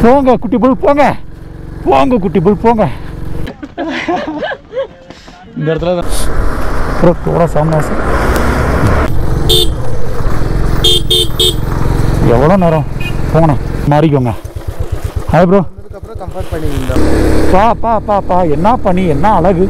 போங்க குட்டி புல் போங்க, போங்க குட்டி புல் போங்க. இந்த இடத்துல கூட சாமி எவ்வளோ நேரம் போங்கண்ணா மாறிக்கோங்க. Hi bro. கம்ஃபர்ட் பண்ணி பா பா பா பா என்ன பண்ணி என்ன அழகு.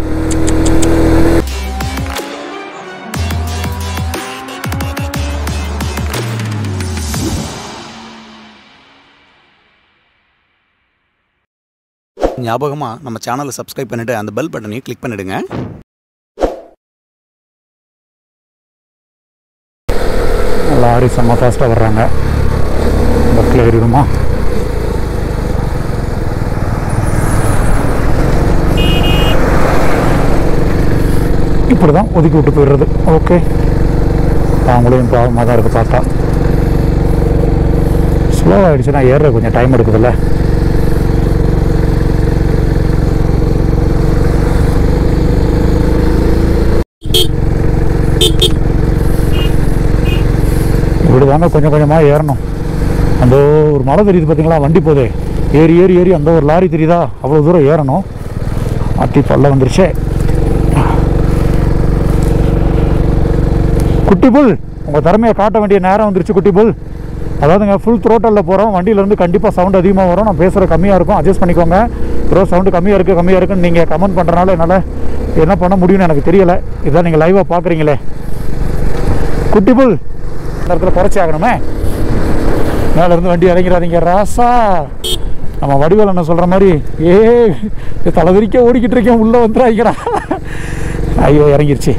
ஞாபகமா நம்ம சேனலை சப்ஸ்கிரைப் பண்ணிட்டு அந்த பெல் பட்டனையும் கிளிக் பண்ணிடுங்க. லாரி செம்ம ஃபாஸ்ட்டாக வர்றாங்க. பஸ்ஸில் ஏறிடுமா? இப்படி தான் ஒதுக்கி விட்டு போயிடுறது. ஓகே, அவங்களையும் பாவமாக தான் இருக்குது பார்த்தா. ஸ்லோவாகிடுச்சுன்னா ஏற கொஞ்சம் டைம் எடுக்குதுல்ல. இப்படி தாங்க கொஞ்சம் கொஞ்சமாக ஏறணும். அந்த ஒரு மலை தெரியுது பார்த்தீங்களா, வண்டி போதே, ஏறி ஏறி ஏறி அந்த ஒரு லாரி தெரியுதா, அவ்வளோ தூரம் ஏறணும். அத்தி பல்ல வந்துருச்சே. குட்டி புல், உங்கள் திறமையை காட்ட வேண்டிய நேரம் வந்துருச்சு குட்டி புல். அதாவதுங்க ஃபுல் த்ரோட்டலில் போகிறோம். வண்டியிலேருந்து கண்டிப்பாக சவுண்ட் அதிகமாக வரும். நான் பேசுகிற கம்மியாக இருக்கும், அட்ஜஸ்ட் பண்ணிக்கோங்க. சவுண்டு கம்மியாக இருக்குன்னு நீங்கள் கமெண்ட் பண்ணுறனால என்னால் என்ன பண்ண முடியும்னு எனக்கு தெரியலை. இதான் நீங்கள் லைவாக பார்க்குறீங்களே. குட்டி புல் இந்த இடத்துல குறைச்சி ஆகணுமே. மேலேருந்து வண்டி இறங்கிறாதீங்க ராசா. நம்ம வடிவேல் என்ன சொல்கிற மாதிரி தலைவிரிக்க ஓடிக்கிட்டு இருக்கேன், உள்ளே வந்துடாங்கடா. ஐயோ இறங்கிருச்சு.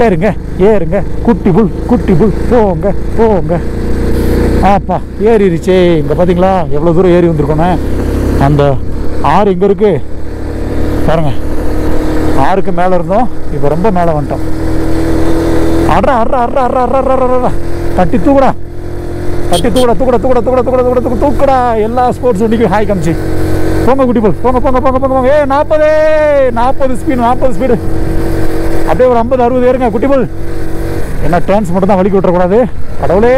ஏறுங்க ஏறுங்க குட்டி புல் போங்க போங்க. ஆப்பா ஏறிடுச்சே. இங்கே பார்த்தீங்களா எவ்வளோ தூரம் ஏறி வந்திருக்கோண்ணே. அந்த ஆறு இங்கே இருக்குது பாருங்க. ஆறுக்கு மேலே இருந்தோம், இப்போ ரொம்ப மேலே வந்துட்டோம். அட்ரா அட்ரா அட்ரா அட்ரா அட்ரா அட்ரா தட்டி தூக்குடா, தட்டி தூக்குடா தூக்குடா தூக்குடா தூக்குடா தூக்குடா தூக்குடா தூக்குடா. எல்லா ஸ்போர்ட்ஸ் வண்டிக்கும் ஹாய் காமிச்சு போங்க குட்டி போல் போங்க போங்க போங்க போங்க போங்க. 40 ஸ்பீடு 40 ஸ்பீடு. அப்படியே ஒரு 50-60 ஏறுங்க குட்டி போல். என்ன டேன்ஸ் மட்டும் தான் வலிக்கு விட்டுறக்கூடாது. கடவுளே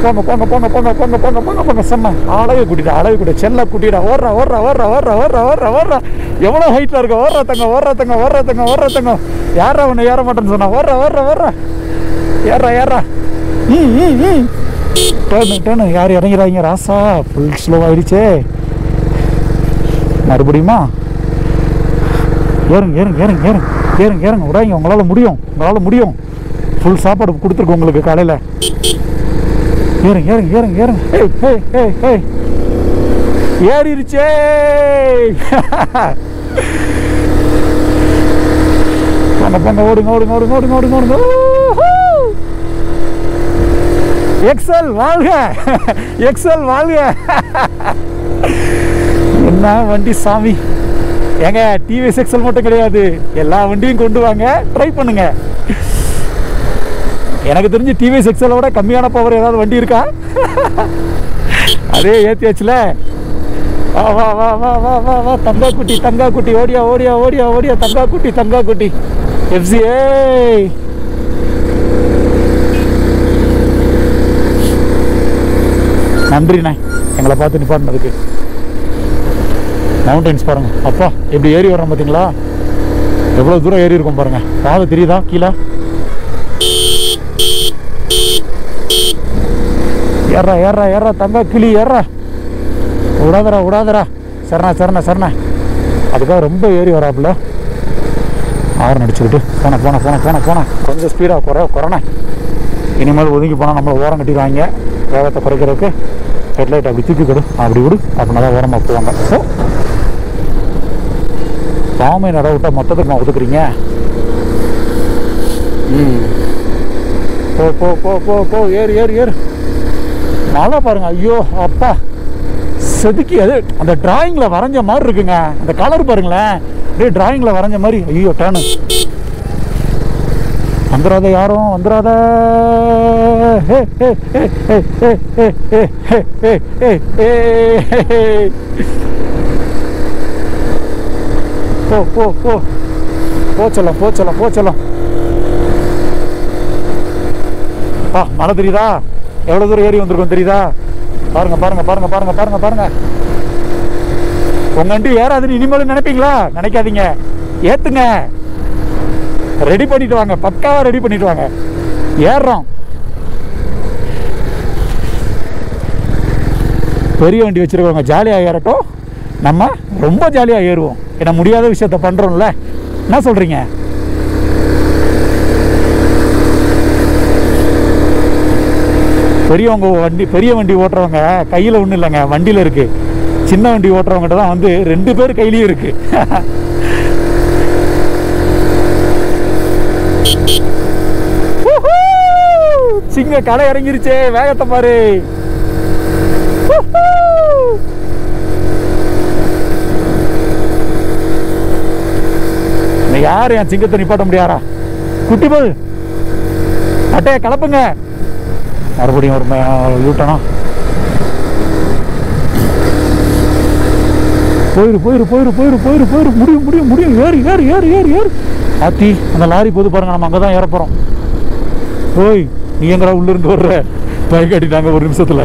போங்க போங்க போங்க போங்க போங்க போங்க போங்க போங்க. செம்ம அழகு குட்டிடா, அழகு குட்டி, செல்ல குட்டிடா. ஓடுறா ஓடுறா ஓடுறா ஓடுறா ஓடுறா ஓடுறா ஓடுறா. எவ்வளோ ஹைட்டில் இருக்க. ஓடுறா தங்க ஓடுறா தங்க ஓடுறா தங்க ஓடுறா தங்க. யாரா ஒன்று ஏற மாட்டேன்னு சொன்னா. ஓடுறா ஓடுறா ஓடுறா ஏறா ஏறா. டேர்னு யார் இறங்கிறாங்க ராசா. Full slow ஆகிடுச்சே. மறுபடியுமா ஏறுங்க ஏறுங்க ஏறுங்க ஏறுங்க ஏறுங்க ஏறுங்க விடாங்க. உங்களால் முடியும், உங்களால் முடியும். ஃபுல் சாப்பாடு கொடுத்துருக்கோம் உங்களுக்கு காலையில். ஏறுங்க ஏறுங்க ஏறுங்க ஏறுங்க. ஏறிடுச்சே. போங்க போங்க ஓடுங்க ஓடுங்க ஓடுங்க ஓடுங்க ஓடுங்க ஓடுங்க. எக்ஸல் வாழ்க, எக்ஸல் வாழ்க. என்ன வண்டி சாமி. ஏங்க டிவிஎஸ் எக்ஸல் மட்டும் கிடையாது, எல்லா வண்டியும் கொண்டு வாங்க, ட்ரை பண்ணுங்க. எனக்கு தெரிஞ்சு டிவிஎஸ் எக்ஸலை விட கம்மியான பவர் ஏதாவது வண்டி இருக்கா? அதே ஏத்தியாச்சுல. வா வா வா வா வா வா வா தங்கா குட்டி தங்கா குட்டி. ஓடியா ஓடியா ஓடியா ஓடியா தங்கா குட்டி தங்கா குட்டி. எஃப்சிஏ நன்றிண்ணே எங்களை பார்த்து நிப்பாட்டினதுக்கு. மவுண்டன்ஸ் பாருங்க. அப்பா எப்படி ஏறி வரோம் பார்த்தீங்களா? எவ்வளோ தூரம் ஏறி இருக்கும் பாருங்க. பாதை தெரியுதா கீழே? ஏறா ஏறா ஏறா தங்கா கிளி ஏறா. விடாதரா விடாதரா. சரணா சரணா சரணா. அதுக்காக ரொம்ப ஏறி வராப்புல. ஆறு அடிச்சுக்கிட்டு போன போன போன போன போன. கொஞ்சம் ஸ்பீடாக குறைண்ணே. இனிமேல் ஒதுங்கி போனால் நம்மளை ஓரம் கட்டிடுவாங்க. வேகத்தை குறைக்கிறதுக்கு ஹெட்லைட் அப்படி தூக்கி கொடு, அப்படி விடு, அப்படின்னா தான் ஓரமாக போவாங்க. ஸோ பாமை நட விட்டால் மொத்தத்துக்கு நான் ஒதுக்குறீங்க. போ போ போ போ போ ஏறு ஏறு ஏறு. நல்லா பாருங்க. ஐயோ அப்பா செதுக்கி அது அந்த டிராயிங்கில் வரைஞ்ச மாதிரி இருக்குங்க. அந்த கலர் பாருங்களேன், அப்படியே டிராயிங்கில் வரைஞ்ச மாதிரி. ஐயோ டேனு வந்துடாத, யாரும் வந்துடாத. போ போ போ போச்சலாம் போச்சலாம் போச்சலாம். மழை தெரியுதா? எவ்வளோ தூரம் ஏறி வந்திருக்கோம் தெரியுதா? பாருங்க பாருங்க பாருங்க பாருங்க பாருங்க பாருங்க. உங்க வண்டி ஏறாதுன்னு இனிமேலும் நினைப்பீங்களா? நினைக்காதீங்க, ஏத்துங்க. ரெடி பண்ணிட்டு வாங்க, பக்காவா ரெடி பண்ணிட்டு வாங்க. ஏறுறோம். பெரிய வண்டி வச்சிருக்கவங்க ஜாலியாக ஏறட்டும், நம்ம ரொம்ப ஜாலியாக ஏறுவோம். ஏன்னா முடியாத விஷயத்த பண்ணுறோம்ல. என்ன சொல்கிறீங்க? பெரிய வண்டி ஓட்டுறவங்க கையில் ஒன்றும் இல்லைங்க, வண்டியில் இருக்கு. சின்ன வண்டி ஓட்டுறவங்ககிட்ட தான் வந்து 2 பேர் கையிலையும் இருக்கு. சிங்க கடை இறங்கிருச்சே, வேகத்தை பாரு. யாரு என் சிங்கத்தை நிப்பாட்ட முடியாரா? குட்டி போல் அட்டையை கலப்புங்க. மறுபடியும் ஒரு யூட்டனா போயிரு போயிரு போயிரு போயிரு போயிரு போயிரு. முடியும் முடியும் முடியும். ஏறு ஏறு ஏறு ஏறு ஏறு. ஆத்தி அந்த லாரி போது பாருங்க, நம்ம அங்கே தான் ஏற போகிறோம். ஓய், நீ எங்கடா உள்ள இருந்து வர்ற? பைக் அடிட்டாங்க ஒரு நிமிஷத்துல.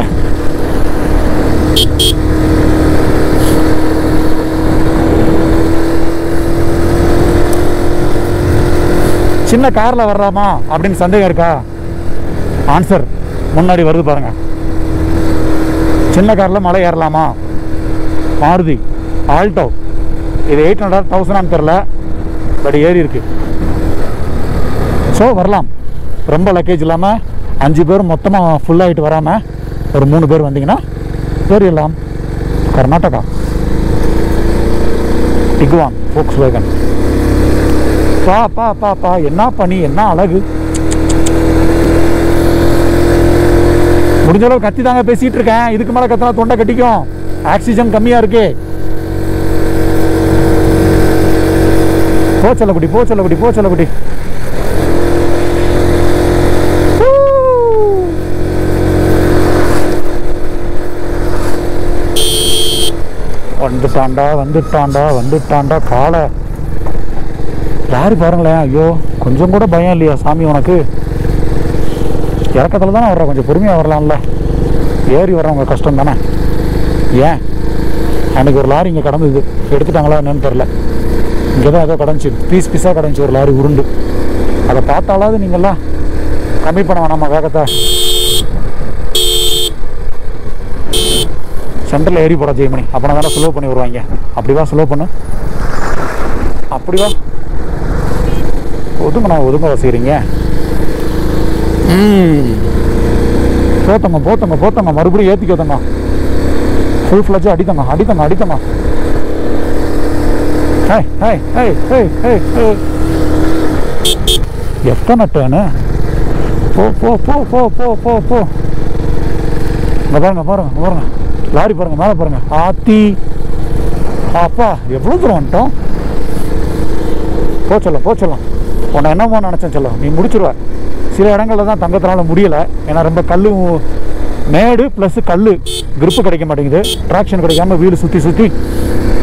சின்ன கார்ல வர்றாமா அப்படின்னு சந்தேகம் இருக்கா? ஆன்சர் முன்னாடி வருது பாருங்க. சின்ன கார்ல மலை ஏறலாமா? மாருதி ஆல்டோ, இது 800 1000 தெரியல, பட் ஏறி இருக்கு. ஸோ வரலாம். ரொம்ப லக்கேஜ் இல்லாமல் 5 பேர் மொத்தமாக ஃபுல் ஆகிட்டு வராமல் ஒரு 3 பேர் வந்தீங்கன்னா ஏறிடலாம். Karnataka Tiguan Volkswagen. பா பா பா பா, என்ன பனி, என்ன அழகு. முடிஞ்ச அளவு கத்தி தாங்க பேசிட்டு இருக்கேன். இதுக்கு மேலே கத்தினா தொண்டை கட்டிக்கும், ஆக்சிஜன் கம்மியாக இருக்கு. போ செல்லக்குட்டி, போ செல்லக்குட்டி, போ செல்லக்குட்டி. வந்துட்டாண்டா வந்துட்டாண்டா வந்துட்டாண்டா. காலை யாரு பாருங்களேன். ஐயோ, கொஞ்சம் கூட பயம் இல்லையா சாமி உனக்கு? இறக்கத்தில் தானே வர்ற, கொஞ்சம் பொறுமையாக வரலாம்ல. ஏறி வர்றவங்க கஷ்டம் தானே. ஏன் அன்றைக்கி ஒரு லாரி இங்கே கடந்தது, எடுத்துட்டாங்களா என்னன்னு தெரில. இங்கே தான் ஏதோ கடந்துச்சு, பீஸ் பீஸாக கடந்துச்சு ஒரு லாரி உருண்டு. அதை பார்த்தாலாவது நீங்கள்லாம் கம்மி பண்ண வேணாமா வேகத்தை? சென்டரில் ஏறி போட ஜெய்மணி, அப்போ தானே ஸ்லோ பண்ணி வருவாங்க. அப்படிவா ஸ்லோ பண்ணு, அப்படிவா. ஒதுங்கண்ணா, ஒதுங்க வசிக்கிறீங்க. போத்தங்க போத்தங்க போத்தங்க, மறுபடியும் ஏற்றிக்கோத்தங்க. ஃபுல் ஃப்ளட்ஜாக அடித்தங்க அடித்தங்க அடித்தங்க. எத்தனை டேனு? போ போ போ போ போ போ போ. இங்கே பாருங்க பாருங்க பாருங்க, லாரி பாருங்க, மேலே பாருங்க. ஆத்தி அப்பா, எவ்வளோ தூரம் வந்துட்டோம். போச்சலாம் போச்சலாம். உன்னை என்னமோ நினச்சேன் சொல்ல, நீ முடிச்சிருவ. சில இடங்களில் தான் தங்கத்தினால முடியலை, ஏன்னா ரொம்ப கல் மேடு ப்ளஸ் கல், கிரிப்பு கிடைக்க மாட்டேங்குது. ட்ராக்ஷன் கிடைக்காம வீடு சுற்றி சுற்றி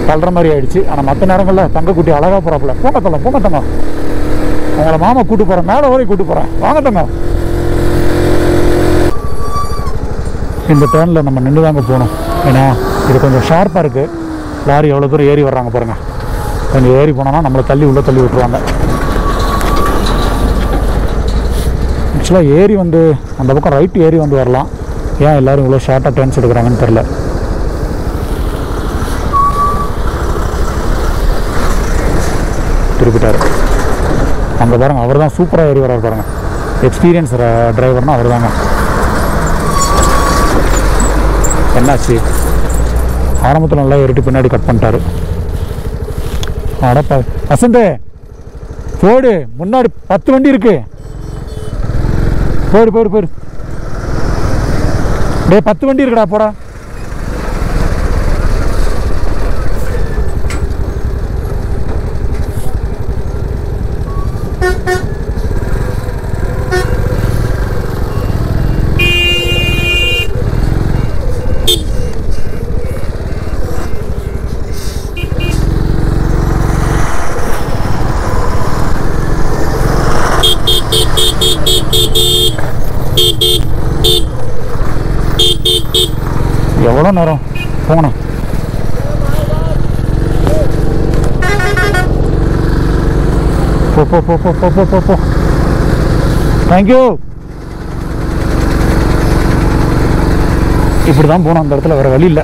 தள்ளுற மாதிரி ஆயிடுச்சு. ஆனால் மற்ற நேரங்களில் தங்கக்குட்டி அழகாக போகிறாப்புல. போங்க தங்க போங்க தங்க, உங்களை மாமா கூட்டு போகிறேன், மேலே வரைக்கும் கூட்டு போகிறேன், வாங்க தங்க. இந்த டேர்னில் நம்ம நின்று தாங்க போகணும், ஏன்னா இது கொஞ்சம் ஷார்ப்பாக இருக்குது. லாரி எவ்வளோ தூரம் ஏறி வர்றாங்க பாருங்கள். கொஞ்சம் ஏறி போனோன்னா நம்மளை தள்ளி உள்ளே தள்ளி விட்டுருவாங்க. ஆக்சுவலாக ஏறி வந்து அந்த பக்கம் ரைட்டு ஏறி வந்து வரலாம். ஏன் எல்லோரும் இவ்வளோ ஷார்ட்டாக டேர்ன்ஸ் எடுக்கிறாங்கன்னு தெரில. திருப்பிட்டார் அங்கே பாருங்க, அவர் தான் சூப்பராக ஏறி வர்றாரு பாருங்க. எக்ஸ்பீரியன்ஸ் டிரைவர்னால் அவர் தாங்க. என்னாச்சு, ஆரம்பத்தில் நல்லா ஏறிட்டு பின்னாடி கட் பண்ணிட்டாரு. அடப்பா வசந்தே, போடு, முன்னாடி 10 வண்டி இருக்கு. போடு போடு போடு, டே 10 வண்டி இருக்குடா, போடா. எவ்வளோ நேரம் போங்கண்ணா. போ போ போ போ போ போ போ போ. தேங்க்யூ. இப்படி தான் போகணும் அந்த இடத்துல, வேறு வழி இல்லை.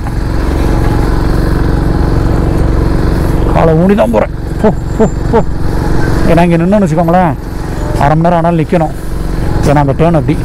காலை ஊனி தான் போகிறேன். போ போ போ. ஏன்னா இங்கே நின்றுன்னு வச்சுக்கோங்களேன், அரை மணி நேரம் ஆனாலும் நிற்கணும். ஏன்னா அந்த டேர்ன் அப்படி.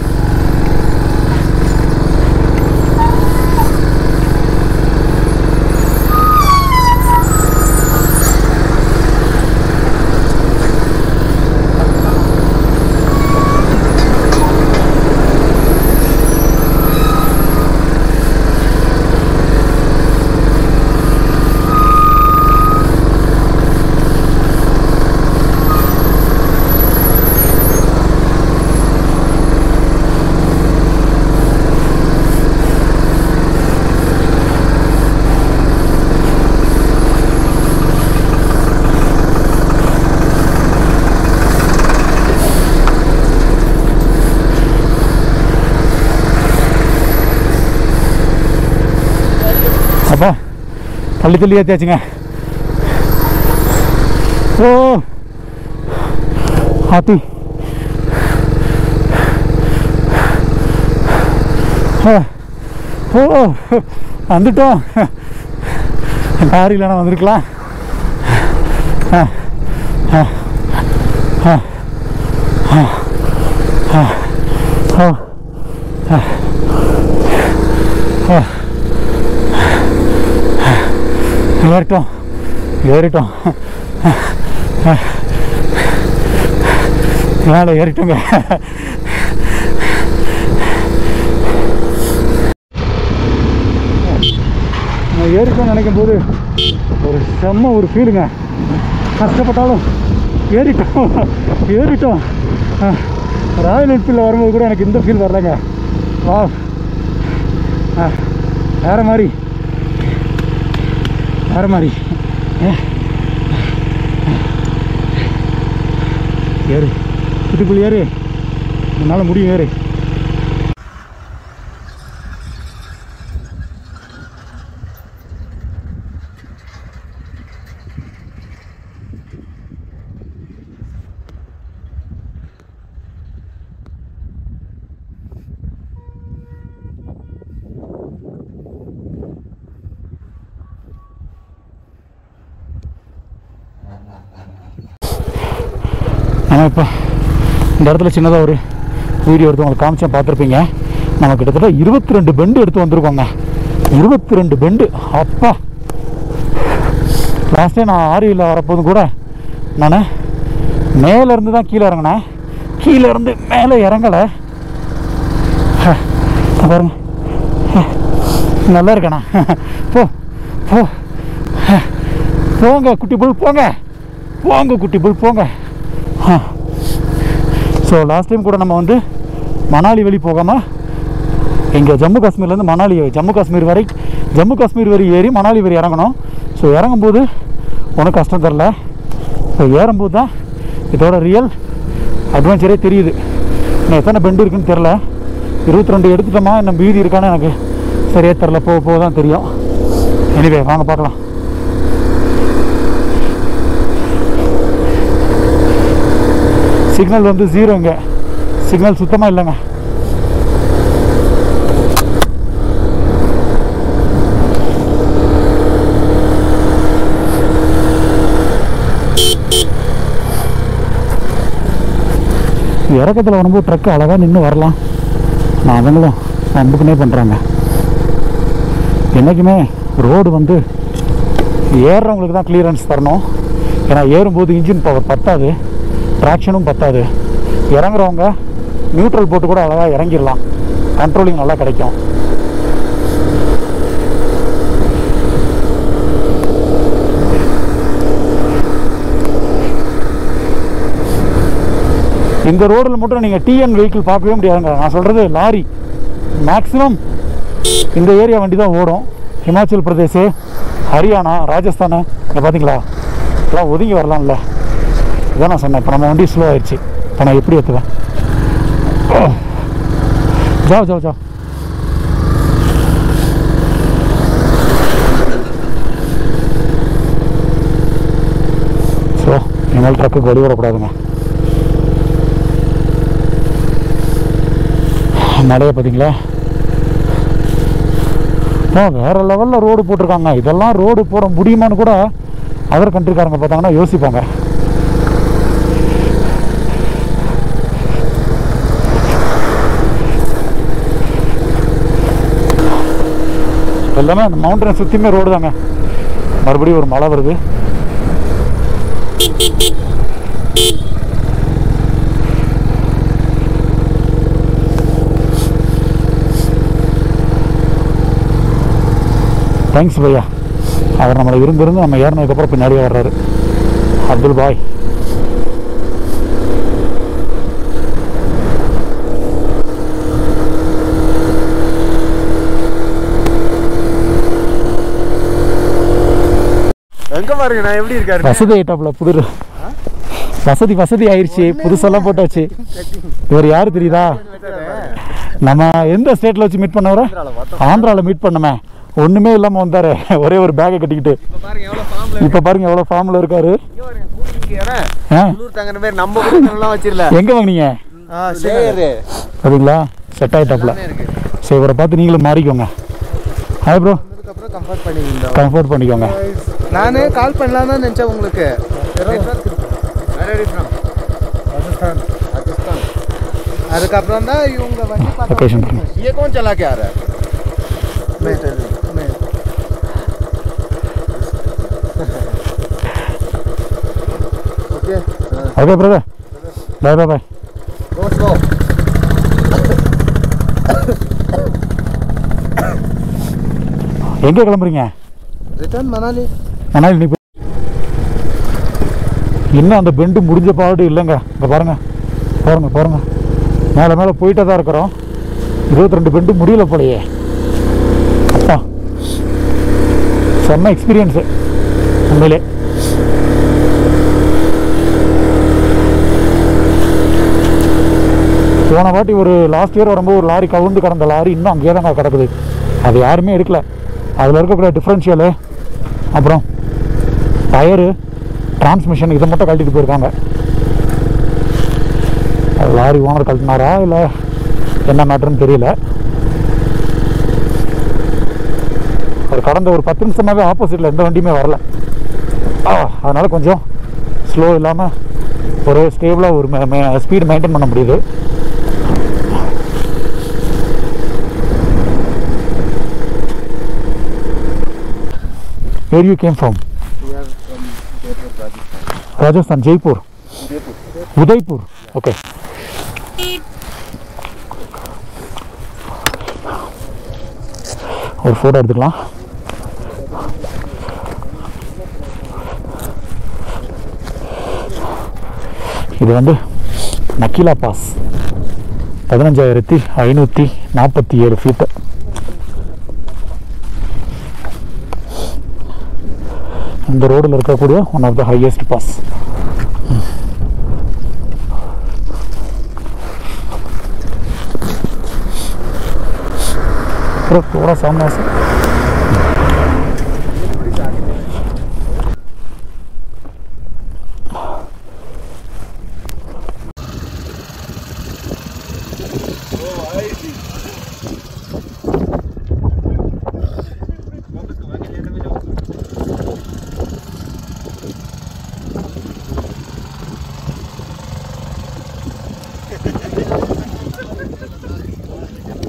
அப்பா தள்ளி தள்ளி ஏற்றியாச்சுங்க. ஓ ஆத்தி. ஓ வந்துட்டோம். லாரியில் வந்திருக்கலாம். ஏறிட்டோம் ஏறிட்டோம் மேலே ஏறிட்டோங்க. நான் ஏறிட்டோம்னு நினைக்கும் போது ஒரு செம்ம ஒரு ஃபீலுங்க. கஷ்டப்பட்டாலும் ஏறிட்டோம் ஏறிட்டோம். ராயல் என்ஃபீல்டில் வரும்போது கூட எனக்கு இந்த ஃபீல் வரலைங்க. வா வேறு மாதிரி வேறு மாதிரி. ஏறு வீட்டுக்குள்ளே ஏறு, என்னால் முடியும் ஏறு. நம்ம இப்போ இந்த இடத்துல சின்னதாக ஒரு வீடியோ எடுத்து உங்களுக்கு காமிச்சா பார்த்துருப்பீங்க. நம்ம கிட்டத்தட்ட 22 பெண்டு எடுத்து வந்திருக்கோங்க. 22 பெண்டு. அப்பா லாஸ்ட் டைம் நான் ஆரியில் வரப்போது கூட நான் மேலேருந்து தான் கீழே இறங்கினேன். கீழே இருந்து மேலே இறங்கலை. பாருங்க நல்லா இருக்கேண்ணா. போ போ போங்க குட்டி புல், போங்க போங்க குட்டி புல் போங்க. ஸோ லாஸ்ட் டைம் கூட நம்ம வந்து மணாலி வழி போகாமல் இங்கே ஜம்மு காஷ்மீர்லேருந்து மணாலி ஜம்மு காஷ்மீர் வரை ஏறி மணாலி வரை இறங்கணும். ஸோ இறங்கும்போது ஒன்றும் கஷ்டம் தெரில. ஸோ ஏறும்போது தான் இதோட ரியல் அட்வென்ச்சரே தெரியுது. இன்னும் எத்தனை பெண்டு இருக்குன்னு தெரில. 22 எடுத்துட்டோமா, இன்னும் மீதி இருக்கான்னு எனக்கு சரியாக தெரில. போக தான் தெரியும். எனிவே வாங்க பார்க்கலாம். சிக்னல் வந்து ஜீரோங்க. சிக்னல் சுத்தமாக இல்லைங்க. இறக்கத்தில் வரும்போது ட்ரக்கு அழகாக நின்று வரலாம். நான் அவங்களும் நம்புக்குனே பண்ணுறாங்க. என்றைக்குமே ரோடு வந்து ஏறுறவங்களுக்கு தான் கிளியரன்ஸ் தரணும். ஏன்னா ஏறும்போது இன்ஜின் பவர் பத்தாது, ட்ராக்ஷனும் பத்தாது. இறங்குறவங்க நியூட்ரல் போட்டு கூட அழகாக இறங்கிடலாம். கண்ட்ரோலிங் நல்லா கிடைக்கும். இந்த ரோடில் மட்டும் நீங்கள் டிஎன் வெஹிக்கிள் பார்க்கவே முடியாதுங்க. நான் சொல்கிறது லாரி மேக்ஸிமம் இந்த ஏரியா வண்டி தான் ஓடும். ஹிமாச்சல் பிரதேஷ், ஹரியானா, ராஜஸ்தானு இங்கே பார்த்தீங்களா, எல்லாம் ஒதுங்கி வரலாம்ல. இதான் நான் சொன்னேன். இப்போ நம்ம வண்டி ஸ்லோ ஆயிடுச்சு. இப்போ நான் எப்படி ஏற்றுவேன்? ஜாவ் ஜாவ் ஜாவ். இனிமேல் ட்ரக்குக்கு வழி விடக்கூடாதுங்க. மழையை பார்த்தீங்களா? வேறு லெவலில் ரோடு போட்டிருக்காங்க. இதெல்லாம் ரோடு போட முடியுமான்னு கூட அதர் கண்ட்ரிக்காரங்க பார்த்தாங்கன்னா யோசிப்பாங்க. எல்லாமே அந்த மவுண்டனை சுற்றியுமே ரோடு தாங்க. மறுபடியும் ஒரு மழை வருது. தேங்க்ஸ் பையா. அவர் நம்மளை இருந்து நம்ம ஏறினதுக்கப்புறம் பின்னாடியே வர்றாரு. அப்துல் பாய். எங்க பாருங்க நான் எப்படி இருக்காரு. வசதி ஐட்டாப்ல புது வசதி ஆயிடுச்சு. புதுசெல்லாம் போட்டாச்சு. இவர் யாரு தெரியுதா? நம்ம எந்த ஸ்டேட்ல வச்சு மீட் பண்ணவர? ஆந்திராவில் மீட் பண்ணமே. ஒண்ணுமே இல்லாம வந்தாரு, ஒரே ஒரு பேக்கை கட்டிக்கிட்டு. இப்ப பாருங்க எவ்வளவு ஃபார்ம்ல இருக்காரு. எங்க வாங்கினீங்க? பாத்தீங்களா? செட் ஆயிட்டாப்ல. சரி, இவரை பார்த்து நீங்களும் மாறிக்கோங்க. Hi bro. கம்ஃபர்ட் பண்ணிக்கோங்க. நானே கால் பண்ணலாம் தான் நினைச்சேன் உங்களுக்கு. அதுக்கப்புறம் தான் இவங்க வண்டி லொகேஷன் ये कौन चला के आ रहा है? मैं ओके ஓகே பிரதர். பாய் பாய் பாய். गो எங்கே கிளம்புறீங்க? रिटर्न मनाली. மணாலி. நீ இன்னும் அந்த பெண்டு முடிஞ்ச பாடு இல்லைங்க. இங்கே பாருங்க பாருங்க பாருங்க, மேலே போயிட்டே தான் இருக்கிறோம். 22 பெண்டு முடியல போலையே. அப்பா, செம்ம எக்ஸ்பீரியன்ஸு உண்மையிலே. போன வாட்டி ஒரு லாஸ்ட் இயர் வரும்போது ஒரு லாரி கவுந்து கிடந்த லாரி இன்னும் அங்கேயே தாங்க கிடக்குது. அது யாருமே எடுக்கல. அதில் இருக்கக்கூடிய டிஃப்ரென்ஷியலு, அப்புறம் டயரு, டிரான்ஸ்மிஷன் இதை மட்டும் கழட்டிட்டு போயிருக்காங்க. லாரி ஓனர் கழட்டினாரா இல்லை என்ன மேட்டர்னு தெரியல. அது கடந்த ஒரு 10 நிமிஷமாகவே ஆப்போசிட்டில் எந்த வண்டியுமே வரல. அதனால் கொஞ்சம் ஸ்லோ இல்லாமல் ஒரு ஸ்டேபிளாக ஒரு ஸ்பீடு மெயின்டைன் பண்ண முடியுது. Where you came from? We are from Jaipur, Rajasthan, Jaipur. Udaipur. Okay. ஒரு ஃபோட்டோ எடுத்துக்கலாம். இது வந்து நக்கீலா பாஸ், 15,547 ஃபீட்டு. இந்த ரோடில் இருக்கக்கூடிய one of the highest pass. थोड़ा सामने से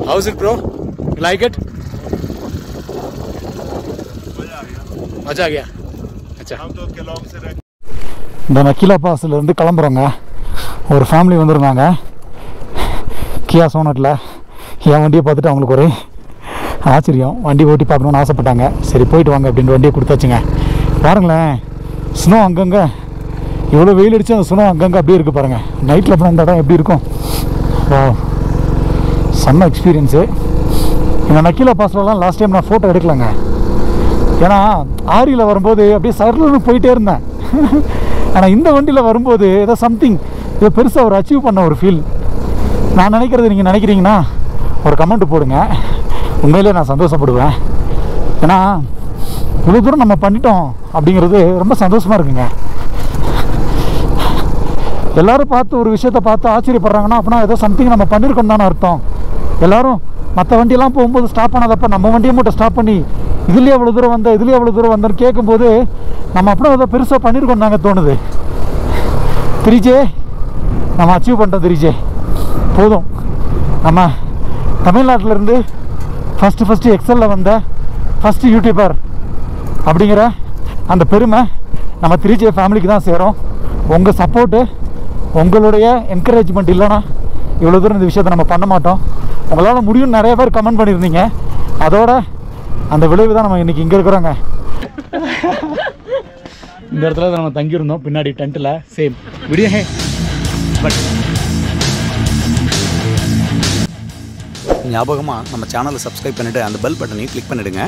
How's it, bro? You like it? मजा आ गया. अच्छा, हम तो केलॉग से रह. இந்த நக்கீலா பாஸ்லேருந்து கிளம்புறோங்க. ஒரு ஃபேமிலி வந்துருந்தாங்க கியா சோனட்டில். என் வண்டியை பார்த்துட்டு அவங்களுக்கு ஒரு ஆச்சரியம், வண்டி ஓட்டி பார்க்கணுன்னு ஆசைப்பட்டாங்க. சரி போயிட்டு வாங்க அப்படின்ட்டு வண்டியை கொடுத்தாச்சுங்க. பாருங்களேன், ஸ்னோ அங்கங்கே இவ்வளோ வெயில் அடித்து அந்த ஸ்னோ அங்கங்கே அப்படியே இருக்குது பாருங்கள். நைட்டில் அப்புறம் அந்த இடம் எப்படி இருக்கும்? செம்ம எக்ஸ்பீரியன்ஸு. இந்த நக்கீலா பாஸ்லலாம் லாஸ்ட் டைம் நான் ஃபோட்டோ எடுக்கலைங்க. ஏன்னா ஆரியில் வரும்போது அப்படியே சர்லுன்னு போயிட்டே இருந்தேன். ஆனால் இந்த வண்டியில் வரும்போது ஏதோ சம்திங் ஏதோ பெருசாக ஒரு அச்சீவ் பண்ண ஒரு ஃபீல். நான் நினைக்கிறது நீங்கள் நினைக்கிறீங்கன்னா ஒரு கமெண்ட் போடுங்க. உண்மையிலே நான் சந்தோஷப்படுவேன். ஏன்னா இவ்வளோ தூரம் நம்ம பண்ணிட்டோம் அப்படிங்கிறது ரொம்ப சந்தோஷமாக இருக்குங்க. எல்லோரும் பார்த்து ஒரு விஷயத்தை பார்த்து ஆச்சரியப்படுறாங்கன்னா அப்படின்னா ஏதோ சம்திங் நம்ம பண்ணியிருக்கோம் தானே அர்த்தம். எல்லோரும் மற்ற வண்டியெல்லாம் போகும்போது ஸ்டாப் பண்ணாதப்போ நம்ம வண்டியை மட்டும் ஸ்டாப் பண்ணி இதுலேயே எவ்வளோ தூரம் வந்தேன்னு கேட்கும்போது நம்ம அப்படியே ஏதோ பெருசாக பண்ணியிருக்கோம் தாங்க தோணுது. 3J நம்ம அச்சீவ் பண்ணிட்டோம். 3J போதும். நம்ம தமிழ்நாட்டிலேருந்து ஃபஸ்ட்டு எக்ஸலில் வந்த ஃபஸ்ட்டு யூடியூபர் அப்படிங்கிற அந்த பெருமை நம்ம 3J ஃபேமிலிக்கு தான் சேரும். உங்கள் சப்போர்ட்டு, உங்களுடைய என்கரேஜ்மெண்ட் இல்லைன்னா இவ்வளோ தூரம் இந்த விஷயத்தை நம்ம பண்ண மாட்டோம். உங்களால் முடியும்னு நிறைய பேர் கமெண்ட் பண்ணியிருந்தீங்க. அதோட அந்த விளைவு தான் நம்ம இன்றைக்கி இங்கே இருக்கிறோங்க. இந்த இடத்துல தான் நம்ம தங்கியிருந்தோம், பின்னாடி டென்ட்டில். சேம் விடிய பட் ஞாபகமாக நம்ம சேனலை சப்ஸ்கிரைப் பண்ணிவிட்டு அந்த பெல் பட்டனையும் கிளிக் பண்ணிவிடுங்க.